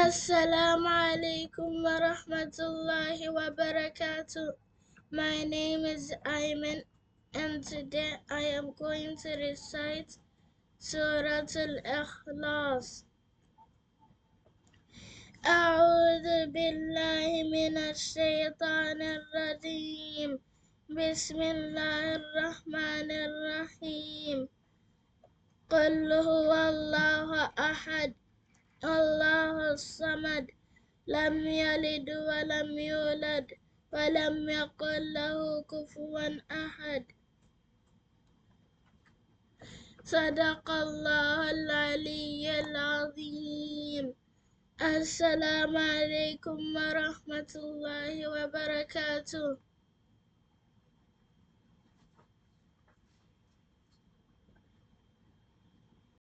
Assalamu alaikum wa rahmatullahi wa barakatuh. My name is Ayman, and today I am going to recite Surah Al-Ikhlas. أعوذ بالله من الشيطان الرجيم. بسم الله الرحمن الرحيم. قل هو الله أحد الله الصمد لم يلد ولم يولد ولم يكن له كفوا أحد. صدق الله العلي العظيم. السلام عليكم ورحمة الله وبركاته.